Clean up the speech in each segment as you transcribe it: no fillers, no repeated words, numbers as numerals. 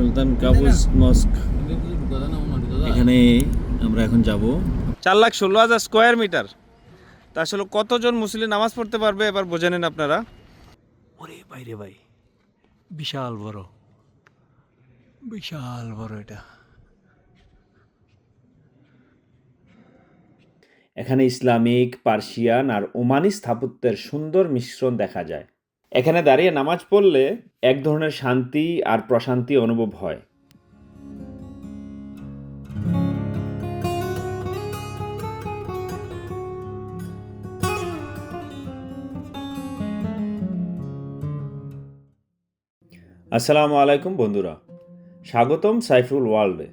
সুলতান Qaboos মস্ক, এখানে আমরা এখন যাব। 4,16,000 স্কোয়ার মিটার। তা আসলে কতজন মুসলিম নামাজ পড়তে পারবে এবার বুঝে নেন আপনারা। ওরে বাইরে ভাই, বিশাল বড়, বিশাল বড় এটা। এখানে ইসলামিক, পার্সিয়ান আর ওমানি স্থাপত্যের সুন্দর মিশ্রণ দেখা যায়। এখানে দাঁড়িয়ে নামাজ পড়লে এক ধরনের শান্তি আর প্রশান্তি অনুভব হয়। আসসালামু আলাইকুম বন্ধুরা, স্বাগতম সাইফুল ওয়ার্ল্ডে।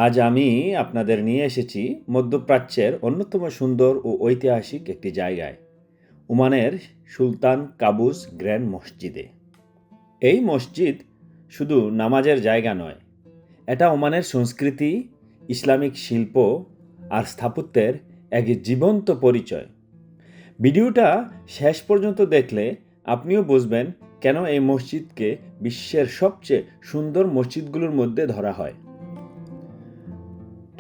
আজ আমি আপনাদের নিয়ে এসেছি মধ্যপ্রাচ্যের অন্যতম সুন্দর ও ঐতিহাসিক একটি জায়গায়, ওমানের সুলতান কাবুস গ্র্যান্ড মসজিদে। এই মসজিদ শুধু নামাজের জায়গা নয়, এটা ওমানের সংস্কৃতি, ইসলামিক শিল্প আর স্থাপত্যের এক জীবন্ত পরিচয়। ভিডিওটা শেষ পর্যন্ত দেখলে আপনিও বুঝবেন কেন এই মসজিদকে বিশ্বের সবচেয়ে সুন্দর মসজিদগুলোর মধ্যে ধরা হয়।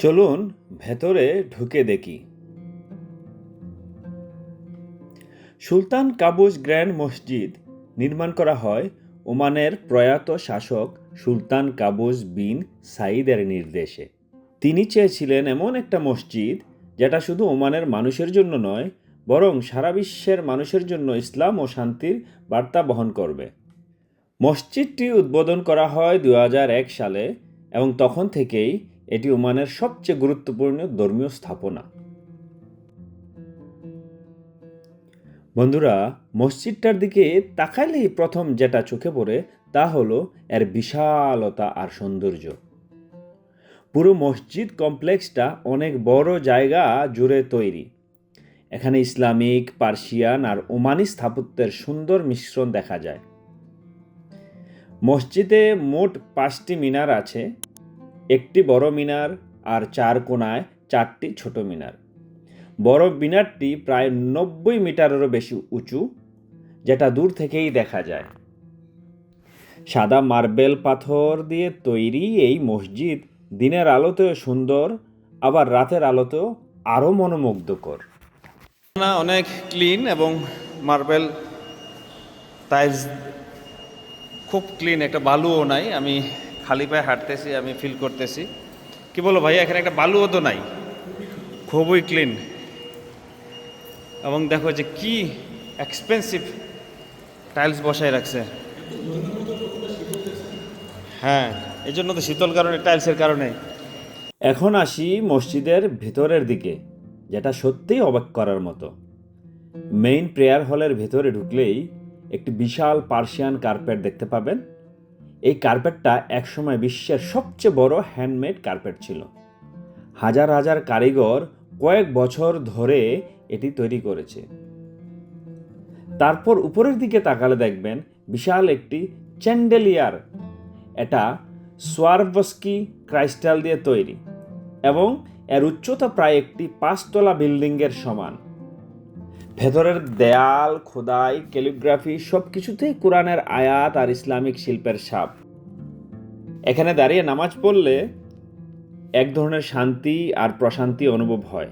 চলুন ভেতরে ঢুকে দেখি। সুলতান কাবুস গ্র্যান্ড মসজিদ নির্মাণ করা হয় ওমানের প্রয়াত শাসক সুলতান কাবুস বিন সাইদের নির্দেশে। তিনি চেয়েছিলেন এমন একটা মসজিদ যেটা শুধু ওমানের মানুষের জন্য নয়, বরং সারা বিশ্বের মানুষের জন্য ইসলাম ও শান্তির বার্তা বহন করবে। মসজিদটি উদ্বোধন করা হয় 2001 সালে এবং তখন থেকেই এটি ওমানের সবচেয়ে গুরুত্বপূর্ণ ধর্মীয় স্থাপনা। বন্ধুরা, মসজিদটার দিকে তাকালেই প্রথম যেটা চোখে পড়ে তা হলো এর বিশালতা আর সৌন্দর্য। পুরো মসজিদ কমপ্লেক্সটা অনেক বড় জায়গা জুড়ে তৈরি। এখানে ইসলামিক, পার্সিয়ান আর ওমানি স্থাপত্যের সুন্দর মিশ্রণ দেখা যায়। মসজিদে মোট 5টি মিনার আছে, একটি বড় মিনার আর 4 কোণায় 4টি ছোট মিনার। বড় মিনারটি প্রায় 90 মিটারেরও বেশি উঁচু, যেটা দূর থেকেই দেখা যায়। সাদা মার্বেল পাথর দিয়ে তৈরি এই মসজিদ দিনের আলোতেও সুন্দর, আবার রাতের আলোতেও আরও মনোমুগ্ধকর। অনেক ক্লিন এবং মার্বেল টাইলস খুব ক্লিন, একটা বালুও নাই। আমি খালি পায়ে হাঁটতেছি, আমি ফিল করতেছি। কি বলো ভাই, এখানে একটা বালুও তো নাই, খুবই ক্লিন। এবং দেখো যে কি এক্সপেন্সিভ টাইলস বসায় রাখছে। হ্যাঁ, এই জন্য তো শীতল কারণে, টাইলসের কারণে। এখন আসি মসজিদের ভেতরের দিকে, যেটা সত্যিই অবাক করার মতো। মেইন প্রেয়ার হলের ভেতরে ঢুকলেই একটি বিশাল পার্সিয়ান কার্পেট দেখতে পাবেন। এই কার্পেটটা একসময় বিশ্বের সবচেয়ে বড় হ্যান্ডমেড কার্পেট ছিল। হাজার হাজার কারিগর কয়েক বছর ধরে এটি তৈরি করেছে। তারপর উপরের দিকে তাকালে দেখবেন বিশাল একটি চ্যান্ডেলিয়ার। এটা সোয়ারভস্কি ক্রাইস্টাল দিয়ে তৈরি এবং এর উচ্চতা প্রায় একটি 5 তলা বিল্ডিংয়ের সমান। ভেতরের দেয়াল, খোদাই, ক্যালিগ্রাফি সব কিছুতেই কোরআনের আয়াত আর ইসলামিক শিল্পের ছাপ। এখানে দাঁড়িয়ে নামাজ পড়লে এক ধরনের শান্তি আর প্রশান্তি অনুভব হয়।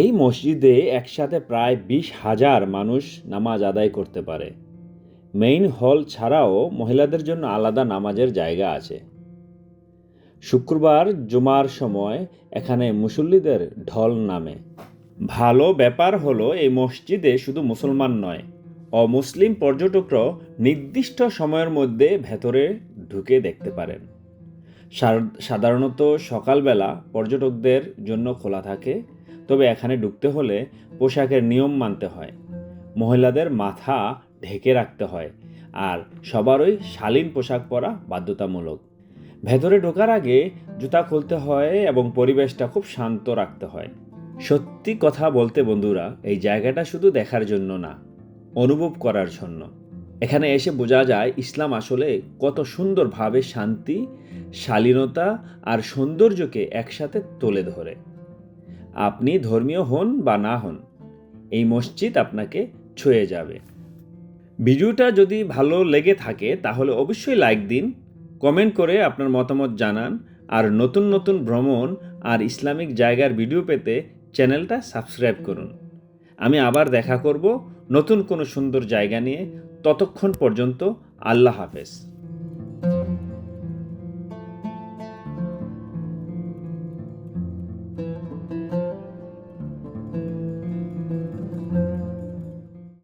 এই মসজিদে একসাথে প্রায় 20,000 মানুষ নামাজ আদায় করতে পারে। মেইন হল ছাড়াও মহিলাদের জন্য আলাদা নামাজের জায়গা আছে। শুক্রবার জুমার সময় এখানে মুসল্লিদের ঢল নামে। ভালো ব্যাপার হলো এই মসজিদে শুধু মুসলমান নয়, অমুসলিম পর্যটকরাও নির্দিষ্ট সময়ের মধ্যে ভেতরে ঢুকে দেখতে পারেন। সাধারণত সকালবেলা পর্যটকদের জন্য খোলা থাকে, তবে এখানে ঢুকতে হলে পোশাকের নিয়ম মানতে হয়। মহিলাদের মাথা ঢেকে রাখতে হয় আর সবারই শালীন পোশাক পরা বাধ্যতামূলক। ভেতরে ঢোকার আগে জুতা খুলতে হয় এবং পরিবেশটা খুব শান্ত রাখতে হয়। সত্যি কথা বলতে বন্ধুরা, এই জায়গাটা শুধু দেখার জন্য না, অনুভব করার জন্য। এখানে এসে বোঝা যায় ইসলাম আসলে কত সুন্দরভাবে শান্তি, শালীনতা আর সৌন্দর্যকে একসাথে তুলে ধরে। আপনি ধর্মীয় হন বা না হন, এই মসজিদ আপনাকে ছুঁয়ে যাবে। ভিডিওটা যদি ভালো লেগে থাকে তাহলে অবশ্যই লাইক দিন, কমেন্ট করে আপনার মতামত জানান। আর নতুন নতুন ভ্রমণ আর ইসলামিক জায়গার ভিডিও পেতে চ্যানেলটা সাবস্ক্রাইব করুন। আমি আবার দেখা করব নতুন কোনো সুন্দর জায়গা নিয়ে। ততক্ষণ পর্যন্ত আল্লাহ হাফেজ।